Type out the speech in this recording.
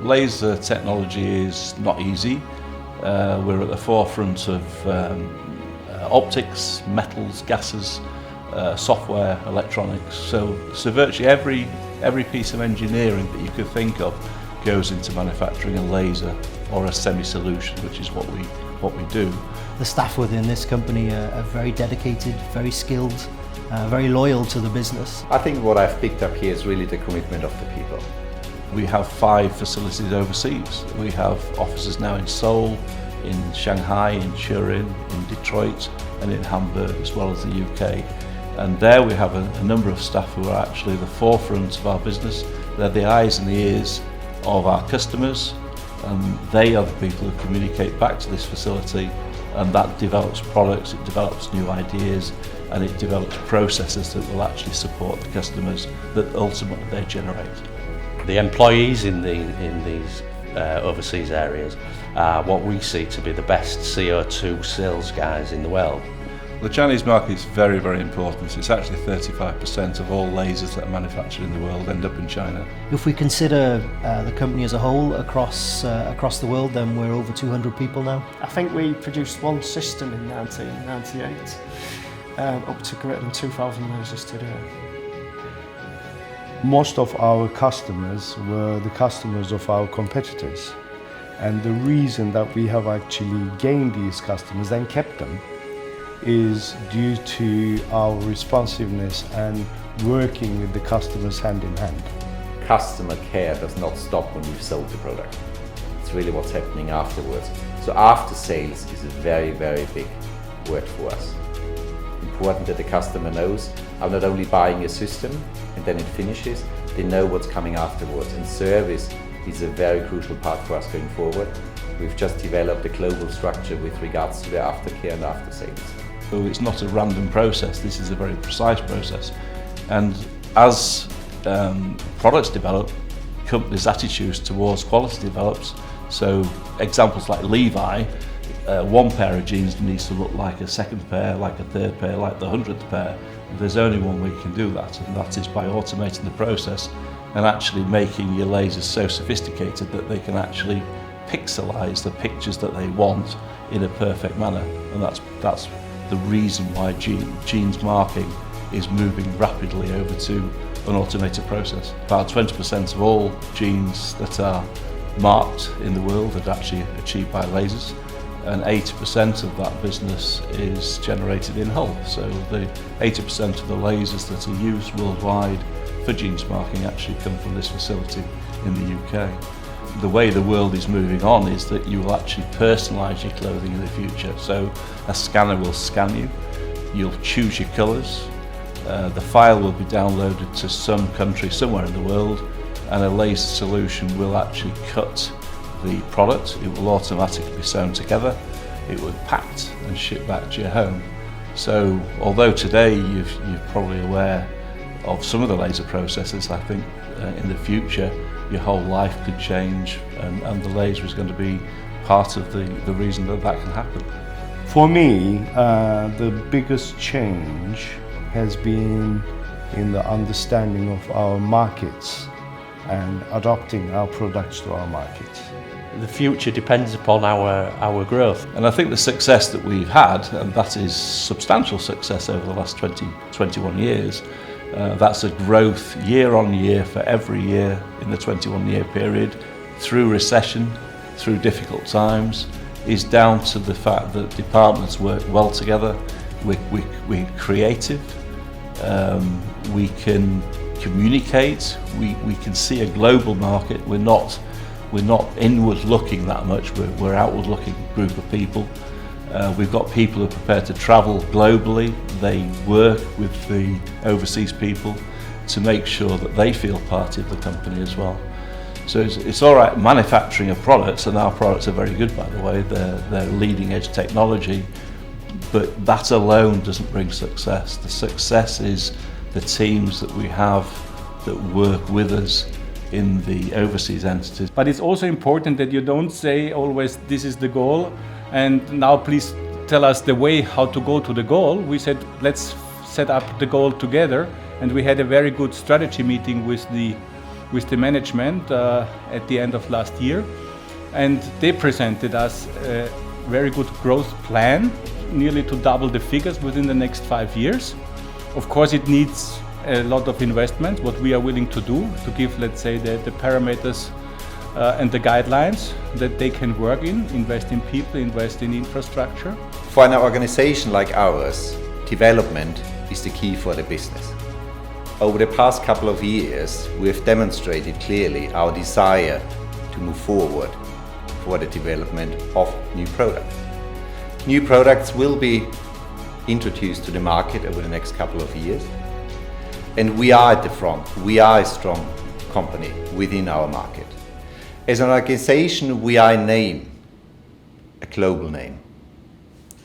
Laser technology is not easy. We're at the forefront of optics, metals, gases, software, electronics. So virtually every piece of engineering that you could think of goes into manufacturing a laser or a semi-solution, which is what we do. The staff within this company are very dedicated, very skilled, very loyal to the business. I think what I've picked up here is really the commitment of the people. We have 5 facilities overseas. We have offices now in Seoul, in Shanghai, in Turin, in Detroit and in Hamburg, as well as the UK. And there we have a number of staff who are actually the forefront of our business. They're the eyes and the ears of our customers, and they are the people who communicate back to this facility, and that develops products, it develops new ideas, and it develops processes that will actually support the customers that ultimately they generate. The employees in these overseas areas are what we see to be the best CO2 sales guys in the world. The Chinese market is very, very important. It's actually 35% of all lasers that are manufactured in the world end up in China. If we consider the company as a whole across the world, then we're over 200 people now. I think we produced one system in 1998, up to greater than 2,000 lasers today. Most of our customers were the customers of our competitors, and the reason that we have actually gained these customers and kept them is due to our responsiveness and working with the customers hand in hand. Customer care does not stop when you've sold the product. It's really what's happening afterwards. So after sales is a very, very big word for us. Important that the customer knows I'm not only buying a system and then it finishes, they know what's coming afterwards, and service is a very crucial part for us going forward. We've just developed a global structure with regards to the aftercare and after sales. So it's not a random process, this is a very precise process. And as products develop, companies' attitudes towards quality develops. So examples like Levi, one pair of jeans needs to look like a second pair, like a third pair, like the 100th pair. There's only one way you can do that, and that is by automating the process and actually making your lasers so sophisticated that they can actually pixelize the pictures that they want in a perfect manner. And that's the reason why jeans marking is moving rapidly over to an automated process. About 20% of all jeans that are marked in the world are actually achieved by lasers, and 80% of that business is generated in Hull. So the 80% of the lasers that are used worldwide for jeans marking actually come from this facility in the UK. The way the world is moving on is that you will actually personalise your clothing in the future. So a scanner will scan you, you'll choose your colours, the file will be downloaded to some country somewhere in the world, and a laser solution will actually cut the product. It will automatically be sewn together, it will be packed and shipped back to your home. So although today you're probably aware of some of the laser processes, I think in the future your whole life could change, and the laser is going to be part of the reason that can happen. For me, the biggest change has been in the understanding of our markets and adopting our products to our markets. The future depends upon our growth. And I think the success that we've had, and that is substantial success over the last 21 years, that's a growth year on year for every year in the 21-year period, through recession, through difficult times, is down to the fact that departments work well together. We're creative, we can communicate, we can see a global market. We're not inward looking that much, we're outward looking group of people. We've got people who are prepared to travel globally. They work with the overseas people to make sure that they feel part of the company as well. So it's all right manufacturing of products, and our products are very good, by the way. They're leading edge technology, but that alone doesn't bring success. The success is the teams that we have that work with us in the overseas entities. But it's also important that you don't say always this is the goal and now please tell us the way how to go to the goal. We said let's set up the goal together, and we had a very good strategy meeting with the with the management at the end of last year, and they presented us a very good growth plan, nearly to double the figures within the next 5 years. Of course, it needs a lot of investment, what we are willing to do to give, let's say, the parameters and the guidelines that they can work in, invest in people, invest in infrastructure. For an organization like ours, development is the key for the business. Over the past couple of years, we have demonstrated clearly our desire to move forward for the development of new products. New products will be introduced to the market over the next couple of years, and we are at the front. We are a strong company within our market. As an organization, we are a name, a global name.